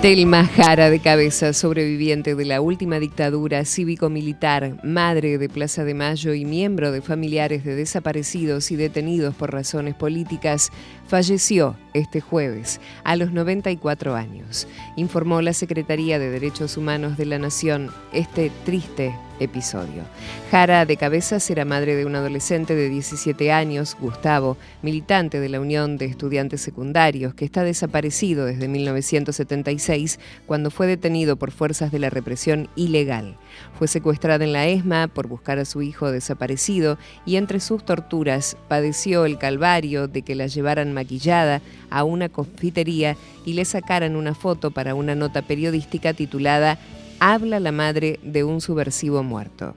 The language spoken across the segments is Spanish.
Telma Jara de Cabezas, sobreviviente de la última dictadura cívico-militar, madre de Plaza de Mayo y miembro de familiares de desaparecidos y detenidos por razones políticas, falleció este jueves a los 94 años. Informó la Secretaría de Derechos Humanos de la Nación este triste episodio. Jara de Cabezas era madre de un adolescente de 17 años, Gustavo, militante de la Unión de Estudiantes Secundarios, que está desaparecido desde 1976, cuando fue detenido por fuerzas de la represión ilegal. Fue secuestrada en la ESMA por buscar a su hijo desaparecido y entre sus torturas padeció el calvario de que la llevaran maquillada a una confitería y le sacaran una foto para una nota periodística titulada «Habla la madre de un subversivo muerto».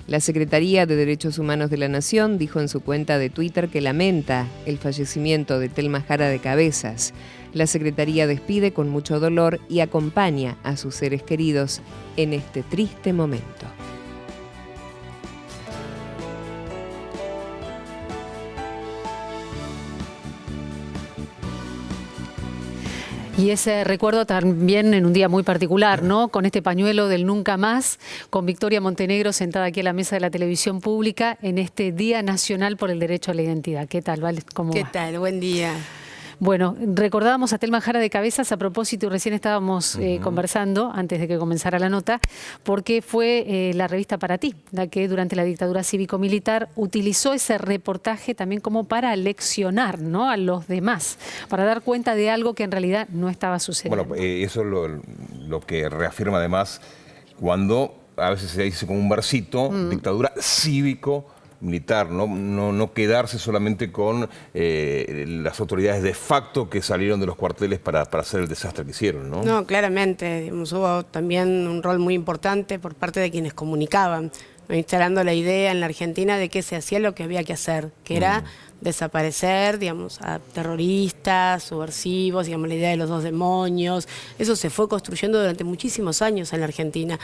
La Secretaría de Derechos Humanos de la Nación dijo en su cuenta de Twitter que lamenta el fallecimiento de Telma Jara de Cabezas. La Secretaría despide con mucho dolor y acompaña a sus seres queridos en este triste momento. Y ese recuerdo también en un día muy particular, ¿no? Con este pañuelo del Nunca Más, con Victoria Montenegro sentada aquí a la mesa de la televisión pública en este Día Nacional por el Derecho a la Identidad. ¿Qué tal, Vale? ¿Cómo va? ¿Qué tal? Buen día. Bueno, recordábamos a Telma Jara de Cabezas a propósito, y recién estábamos conversando, antes de que comenzara la nota, porque fue la revista Para Ti, la que durante la dictadura cívico-militar utilizó ese reportaje también como para leccionar, ¿no?, a los demás, para dar cuenta de algo que en realidad no estaba sucediendo. Bueno, eso es lo que reafirma además cuando a veces se dice como un versito, dictadura cívico-militar, no quedarse solamente con las autoridades de facto que salieron de los cuarteles para hacer el desastre que hicieron, ¿no? No, claramente, digamos, hubo también un rol muy importante por parte de quienes comunicaban, ¿no?, instalando la idea en la Argentina de que se hacía lo que había que hacer, que era desaparecer, digamos, a terroristas, subversivos, digamos, la idea de los dos demonios. Eso se fue construyendo durante muchísimos años en la Argentina.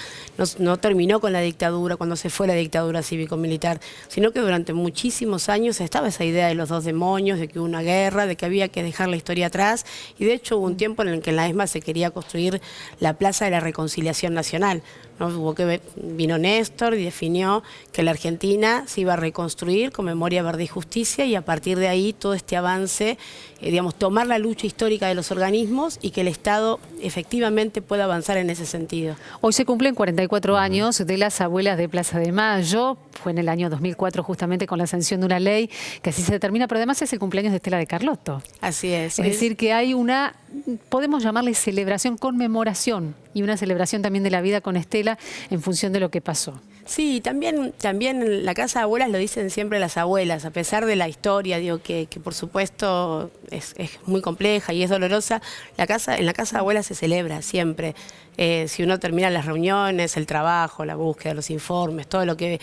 No terminó con la dictadura, cuando se fue la dictadura cívico-militar, sino que durante muchísimos años estaba esa idea de los dos demonios, de que hubo una guerra, de que había que dejar la historia atrás, y de hecho hubo un tiempo en el que en la ESMA se quería construir la Plaza de la Reconciliación Nacional, ¿no? Vino Néstor y definió que la Argentina se iba a reconstruir con memoria, verdad y justicia, y a partir de ahí todo este avance, digamos, tomar la lucha histórica de los organismos y que el Estado efectivamente pueda avanzar en ese sentido. Hoy se cumplen 44 años de las abuelas de Plaza de Mayo. Fue en el año 2004 justamente con la sanción de una ley que así se determina, pero además es el cumpleaños de Estela de Carlotto. Así es. Es decir, que hay una, podemos llamarle celebración, conmemoración, y una celebración también de la vida con Estela en función de lo que pasó. Sí, también en la casa de abuelas lo dicen siempre las abuelas, a pesar de la historia, digo, que por supuesto es muy compleja y es dolorosa, en la casa de abuelas se celebra siempre. Si uno termina las reuniones, el trabajo, la búsqueda, los informes, todo lo que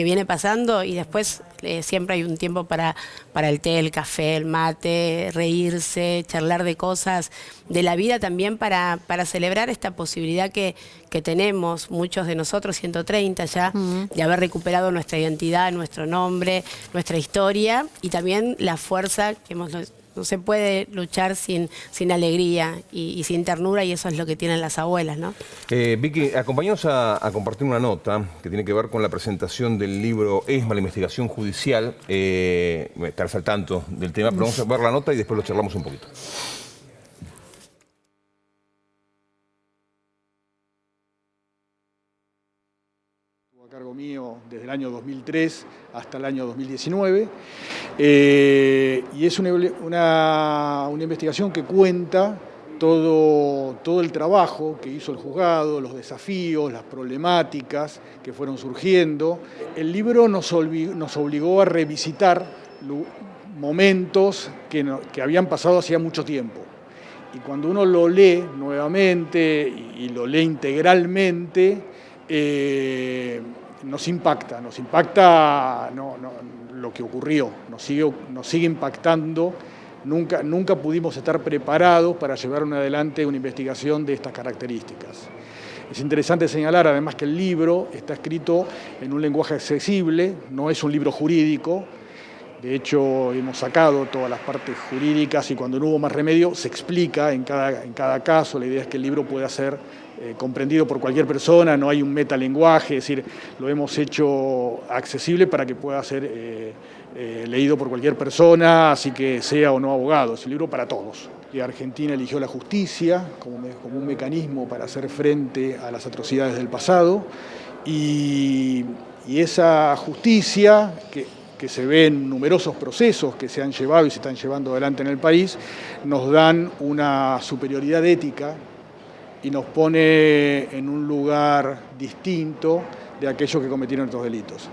viene pasando, y después siempre hay un tiempo para el té, el café, el mate, reírse, charlar de cosas de la vida también para celebrar esta posibilidad que tenemos muchos de nosotros, 130 ya, de haber recuperado nuestra identidad, nuestro nombre, nuestra historia, y también la fuerza que hemos... No se puede luchar sin alegría y sin ternura, y eso es lo que tienen las abuelas, ¿no? Vicky, acompáñanos a compartir una nota que tiene que ver con la presentación del libro ESMA, la investigación judicial. Estarás al tanto del tema, pero vamos a ver la nota y después lo charlamos un poquito. A cargo mío desde el año 2003 hasta el año 2019, y es una investigación que cuenta todo el trabajo que hizo el juzgado, los desafíos, las problemáticas que fueron surgiendo. El libro nos obligó a revisitar momentos que habían pasado hacía mucho tiempo. Y cuando uno lo lee nuevamente y lo lee integralmente, nos impacta lo que ocurrió, nos sigue impactando. Nunca pudimos estar preparados para llevar adelante una investigación de estas características. Es interesante señalar además que el libro está escrito en un lenguaje accesible, no es un libro jurídico, De hecho, hemos sacado todas las partes jurídicas y cuando no hubo más remedio se explica en cada caso. La idea es que el libro pueda ser comprendido por cualquier persona, no hay un metalenguaje, es decir, lo hemos hecho accesible para que pueda ser leído por cualquier persona, así que sea o no abogado. Es un libro para todos. Y Argentina eligió la justicia como un mecanismo para hacer frente a las atrocidades del pasado y esa justicia que se ve en numerosos procesos que se han llevado y se están llevando adelante en el país, nos dan una superioridad ética y nos pone en un lugar distinto de aquellos que cometieron estos delitos.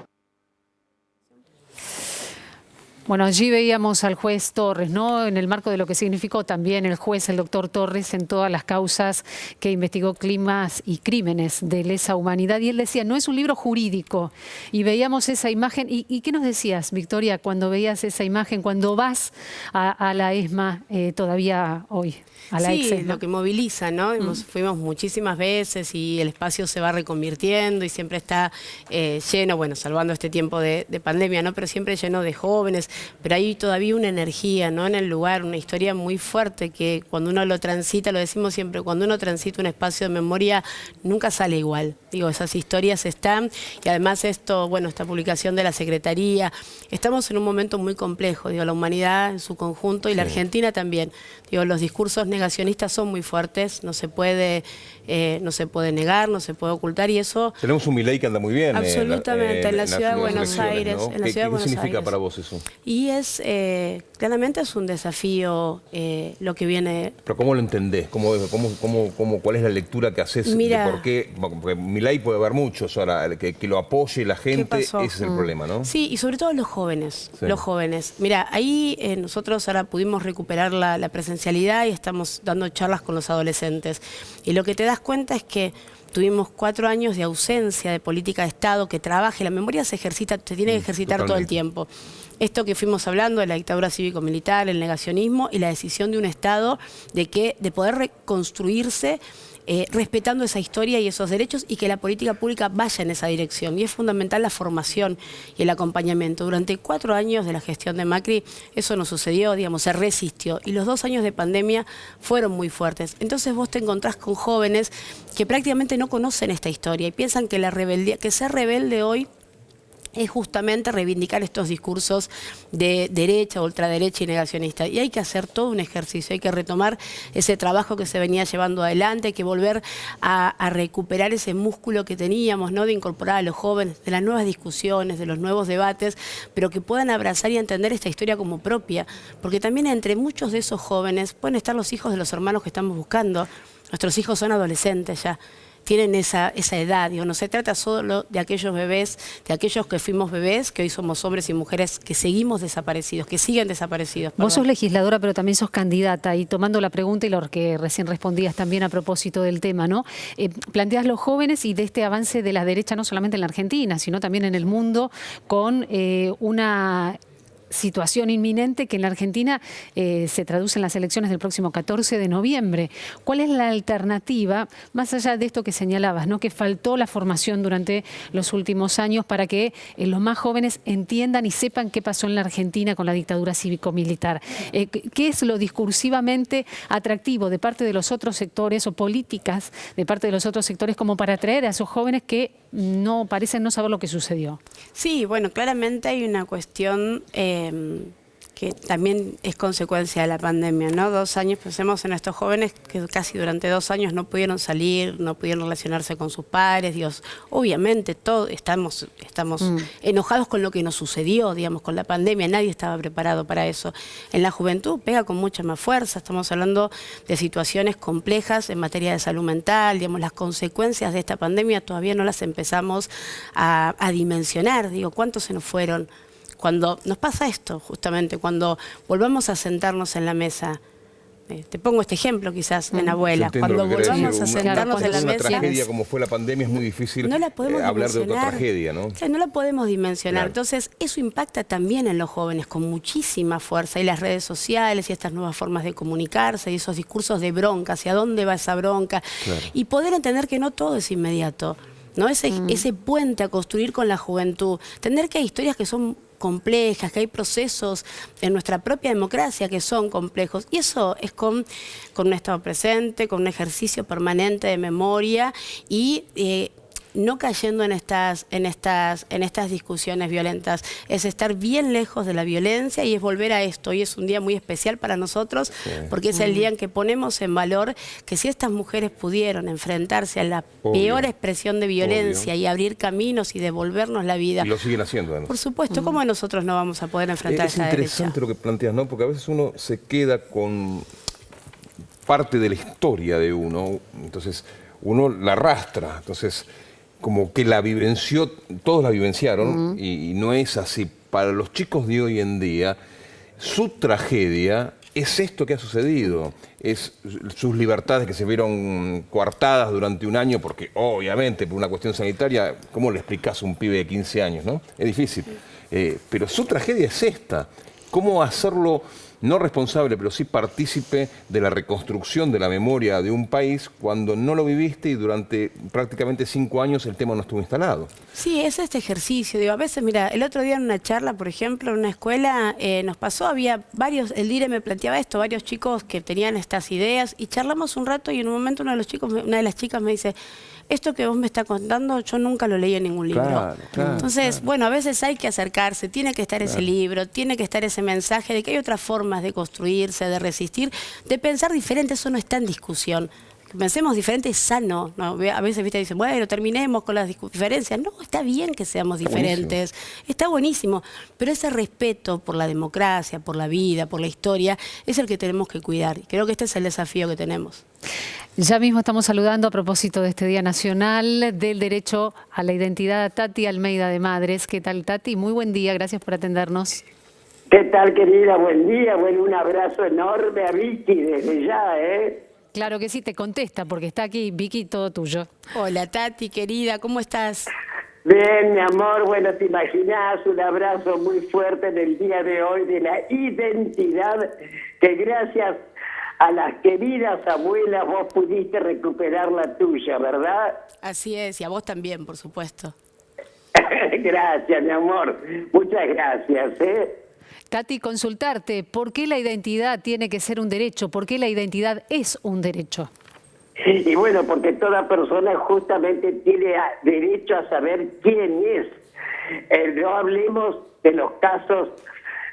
Bueno, allí veíamos al juez Torres, ¿no? En el marco de lo que significó también el juez, el doctor Torres, en todas las causas que investigó crímenes y crímenes de lesa humanidad. Y él decía, no es un libro jurídico. Y veíamos esa imagen. ¿Y qué nos decías, Victoria, cuando veías esa imagen, cuando vas a la ESMA todavía hoy? A la sí, EXE, ¿no? Lo que moviliza, ¿no? Fuimos muchísimas veces y el espacio se va reconvirtiendo y siempre está lleno, bueno, salvando este tiempo de pandemia, ¿no? Pero siempre lleno de jóvenes, pero hay todavía una energía, ¿no? En el lugar, una historia muy fuerte que cuando uno lo transita, lo decimos siempre, cuando uno transita un espacio de memoria nunca sale igual. Digo, esas historias están y además esto, bueno, esta publicación de la Secretaría, estamos en un momento muy complejo, digo, la humanidad en su conjunto y la Argentina también. Digo, los discursos negacionistas son muy fuertes, no se puede negar, no se puede ocultar y eso... Tenemos un Milei que anda muy bien. Absolutamente, en la ciudad de Buenos Aires. ¿No? ¿Qué significa para vos eso? Y claramente es un desafío lo que viene... ¿Pero cómo lo entendés? ¿Cuál es la lectura que haces? Mira, de por qué? Porque Milei puede haber muchos, ahora que lo apoye la gente, ese es el problema, ¿no? Sí, y sobre todo los jóvenes. Sí. Los jóvenes. Mira, ahí nosotros ahora pudimos recuperar la presencialidad y estamos dando charlas con los adolescentes. Y lo que te das cuenta es que tuvimos 4 años de ausencia de política de Estado que trabaje. La memoria se ejercita, se tiene que ejercitar todo el tiempo. Esto que fuimos hablando de la dictadura cívico-militar, el negacionismo y la decisión de un Estado de poder reconstruirse respetando esa historia y esos derechos y que la política pública vaya en esa dirección. Y es fundamental la formación y el acompañamiento. Durante 4 años de la gestión de Macri eso no sucedió, digamos, se resistió. Y los 2 años de pandemia fueron muy fuertes. Entonces vos te encontrás con jóvenes que prácticamente no conocen esta historia y piensan que la rebeldía, que ser rebelde hoy es justamente reivindicar estos discursos de derecha, ultraderecha y negacionista. Y hay que hacer todo un ejercicio, hay que retomar ese trabajo que se venía llevando adelante, hay que volver a recuperar ese músculo que teníamos, ¿no? De incorporar a los jóvenes, de las nuevas discusiones, de los nuevos debates, pero que puedan abrazar y entender esta historia como propia. Porque también entre muchos de esos jóvenes pueden estar los hijos de los hermanos que estamos buscando. Nuestros hijos son adolescentes ya. Tienen esa edad, digo, no se trata solo de aquellos bebés, de aquellos que fuimos bebés, que hoy somos hombres y mujeres que seguimos desaparecidos, que siguen desaparecidos. Perdón. Vos sos legisladora, pero también sos candidata, y tomando la pregunta y lo que recién respondías también a propósito del tema, ¿no? Planteás los jóvenes y de este avance de la derecha, no solamente en la Argentina, sino también en el mundo, con una situación inminente que en la Argentina se traduce en las elecciones del próximo 14 de noviembre. ¿Cuál es la alternativa, más allá de esto que señalabas, ¿no? Que faltó la formación durante los últimos años para que los más jóvenes entiendan y sepan qué pasó en la Argentina con la dictadura cívico-militar? ¿Qué es lo discursivamente atractivo de parte de los otros sectores o políticas de parte de los otros sectores como para atraer a esos jóvenes que no parecen no saber lo que sucedió? Sí, bueno, claramente hay una cuestión que también es consecuencia de la pandemia, ¿no? 2 años, pensemos en estos jóvenes que casi durante 2 años no pudieron salir, no pudieron relacionarse con sus padres, Dios, obviamente todos estamos enojados con lo que nos sucedió, digamos, con la pandemia, nadie estaba preparado para eso. En la juventud pega con mucha más fuerza, estamos hablando de situaciones complejas en materia de salud mental, digamos, las consecuencias de esta pandemia todavía no las empezamos a dimensionar, digo, ¿cuántos se nos fueron? Cuando nos pasa esto, justamente, cuando volvamos a sentarnos en la mesa, te pongo este ejemplo quizás en abuela, cuando volvamos a sentarnos en la mesa... Una tragedia como fue la pandemia es muy difícil hablar de otra tragedia, ¿no? O sea, no la podemos dimensionar. Claro. Entonces, eso impacta también en los jóvenes con muchísima fuerza. Y las redes sociales y estas nuevas formas de comunicarse y esos discursos de bronca, hacia dónde va esa bronca. Claro. Y poder entender que no todo es inmediato, ¿no? Ese puente a construir con la juventud. Entender que hay historias que son complejas, que hay procesos en nuestra propia democracia que son complejos. Y eso es con un estado presente, con un ejercicio permanente de memoria y no cayendo en estas discusiones violentas. Es estar bien lejos de la violencia y es volver a esto. Hoy es un día muy especial para nosotros porque es el día en que ponemos en valor que si estas mujeres pudieron enfrentarse a la peor expresión de violencia y abrir caminos y devolvernos la vida. Y lo siguen haciendo, además. Por supuesto, ¿cómo nosotros no vamos a poder enfrentar esta derecha? Es interesante lo que planteas, ¿no? Porque a veces uno se queda con parte de la historia de uno, entonces uno la arrastra, entonces como que la vivenció, todos la vivenciaron y no es así. Para los chicos de hoy en día, su tragedia es esto que ha sucedido, es sus libertades que se vieron coartadas durante un año porque obviamente por una cuestión sanitaria, ¿cómo le explicás a un pibe de 15 años, no? Es difícil, pero su tragedia es esta, ¿cómo hacerlo no responsable, pero sí partícipe de la reconstrucción de la memoria de un país cuando no lo viviste y durante prácticamente 5 años el tema no estuvo instalado? Sí, es este ejercicio. Digo, a veces, mira, el otro día en una charla, por ejemplo, en una escuela, nos pasó, había varios, el DIRE me planteaba esto, varios chicos que tenían estas ideas y charlamos un rato y en un momento una de las chicas me dice, esto que vos me estás contando, yo nunca lo leí en ningún libro. Entonces, bueno, a veces hay que acercarse, tiene que estar ese libro, tiene que estar ese mensaje de que hay otras formas de construirse, de resistir, de pensar diferente, eso no está en discusión. Que pensemos diferente es sano, ¿no? A veces, viste, dicen, bueno, terminemos con las diferencias. No, está bien que seamos diferentes, está buenísimo, pero ese respeto por la democracia, por la vida, por la historia, es el que tenemos que cuidar. Y creo que este es el desafío que tenemos. Ya mismo estamos saludando a propósito de este Día Nacional del Derecho a la Identidad a Tati Almeida de Madres. ¿Qué tal, Tati? Muy buen día, gracias por atendernos. ¿Qué tal, querida? Buen día. Bueno, un abrazo enorme a Vicky desde ya, ¿eh? Claro que sí, te contesta porque está aquí. Vicky, todo tuyo. Hola, Tati, querida, ¿cómo estás? Bien, mi amor. Bueno, te imaginás un abrazo muy fuerte en el día de hoy de la identidad que gracias a las queridas abuelas vos pudiste recuperar la tuya, ¿verdad? Así es, y a vos también, por supuesto. Gracias, mi amor. Muchas gracias, ¿eh? Tati, consultarte, ¿por qué la identidad tiene que ser un derecho? ¿Por qué la identidad es un derecho? Y bueno, porque toda persona justamente tiene derecho a saber quién es. No hablemos de los casos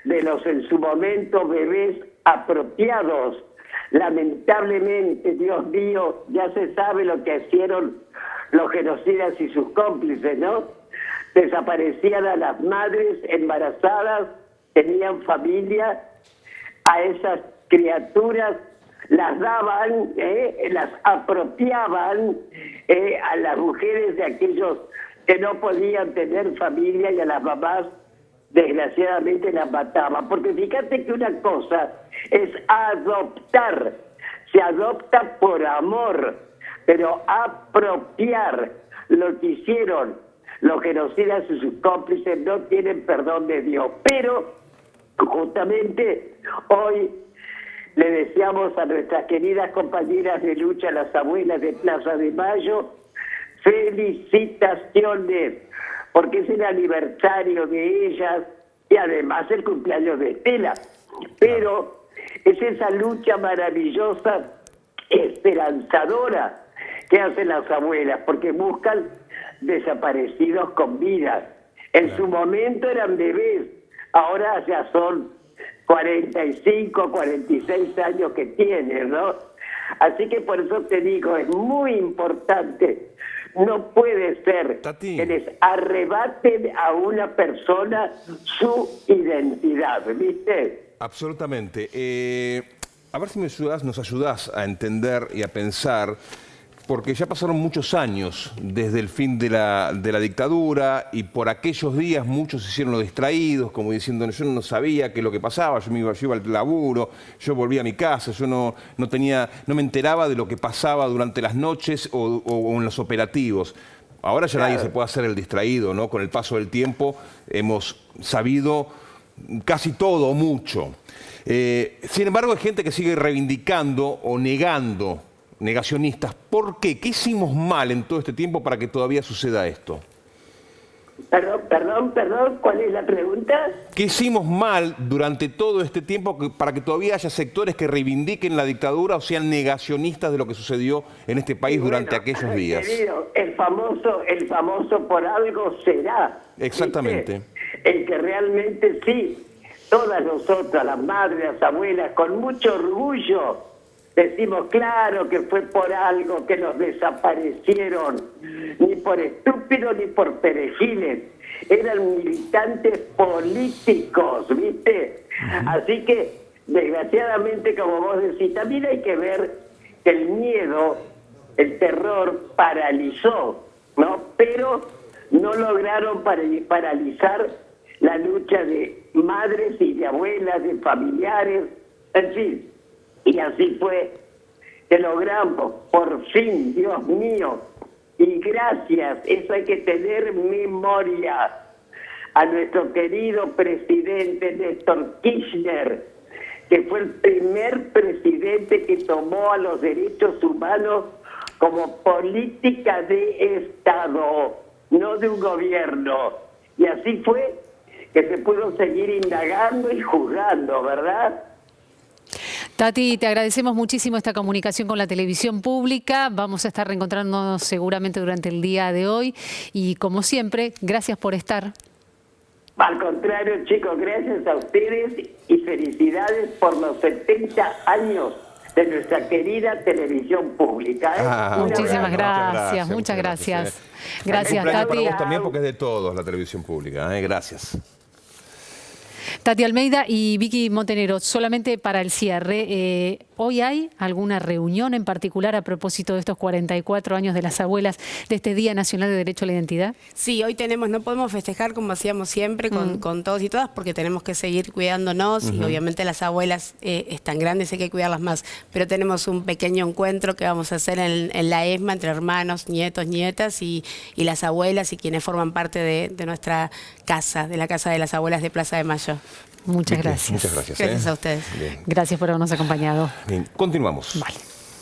de los en su momento bebés apropiados. Lamentablemente, Dios mío, ya se sabe lo que hicieron los genocidas y sus cómplices, ¿no? Desaparecían a las madres embarazadas, tenían familia, a esas criaturas las daban, las apropiaban a las mujeres de aquellos que no podían tener familia y a las mamás desgraciadamente las mataban. Porque fíjate que una cosa es adoptar, se adopta por amor, pero apropiar lo que hicieron los genocidas y sus cómplices no tienen perdón de Dios. Pero justamente hoy le deseamos a nuestras queridas compañeras de lucha, las abuelas de Plaza de Mayo, felicitaciones, porque es el aniversario de ellas y además el cumpleaños de Estela. Pero es esa lucha maravillosa, esperanzadora que hacen las abuelas, porque buscan desaparecidos con vida. En su momento eran bebés, ahora ya son 45, 46 años que tienen, ¿no? Así que por eso te digo, es muy importante. No puede ser, Tati, que les arrebaten a una persona su identidad, ¿viste? Absolutamente. A ver si nos ayudás a entender y a pensar, porque ya pasaron muchos años desde el fin de la dictadura y por aquellos días muchos se hicieron los distraídos, como diciendo, yo no sabía qué es lo que pasaba, yo iba al laburo, yo volvía a mi casa, yo no me enteraba de lo que pasaba durante las noches o en los operativos. Ahora ya nadie se puede hacer el distraído, ¿no? Con el paso del tiempo hemos sabido casi todo o mucho. Sin embargo, hay gente que sigue reivindicando o negando, negacionistas. ¿Por qué? ¿Qué hicimos mal en todo este tiempo para que todavía suceda esto? Perdón, ¿cuál es la pregunta? ¿Qué hicimos mal durante todo este tiempo para que todavía haya sectores que reivindiquen la dictadura o sean negacionistas de lo que sucedió en este país durante aquellos días? Querido, el famoso por algo será. Exactamente. ¿Viste? El que realmente sí, todas nosotras, las madres, las abuelas, con mucho orgullo, decimos, claro que fue por algo que nos desaparecieron, ni por estúpidos ni por perejiles, eran militantes políticos, ¿viste? Así que, desgraciadamente, como vos decís, también hay que ver que el miedo, el terror paralizó, ¿no? Pero no lograron paralizar la lucha de madres y de abuelas, de familiares, en fin. Y así fue que logramos, por fin, Dios mío, y gracias, eso hay que tener memoria, a nuestro querido presidente Néstor Kirchner, que fue el primer presidente que tomó a los derechos humanos como política de Estado, no de un gobierno. Y así fue que se pudo seguir indagando y juzgando, ¿verdad? Tati, te agradecemos muchísimo esta comunicación con la televisión pública. Vamos a estar reencontrándonos seguramente durante el día de hoy. Y como siempre, gracias por estar. Al contrario, chicos, gracias a ustedes y felicidades por los 70 años de nuestra querida televisión pública. Muchísimas gracias, muchas gracias. Gracias, Tati. Para vos también, porque es de todos la televisión pública. Gracias. Tati Almeida y Vicky Montenegro, solamente para el cierre, ¿hoy hay alguna reunión en particular a propósito de estos 44 años de las abuelas de este Día Nacional de Derecho a la Identidad? Sí, hoy no podemos festejar como hacíamos siempre con todos y todas, porque tenemos que seguir cuidándonos y obviamente las abuelas están grandes, hay que cuidarlas más, pero tenemos un pequeño encuentro que vamos a hacer en la ESMA entre hermanos, nietos, nietas y las abuelas y quienes forman parte de nuestra casa, de la Casa de las Abuelas de Plaza de Mayo. Muchas gracias. Muchas gracias. Gracias a ustedes. Bien. Gracias por habernos acompañado. Bien, continuamos. Vale.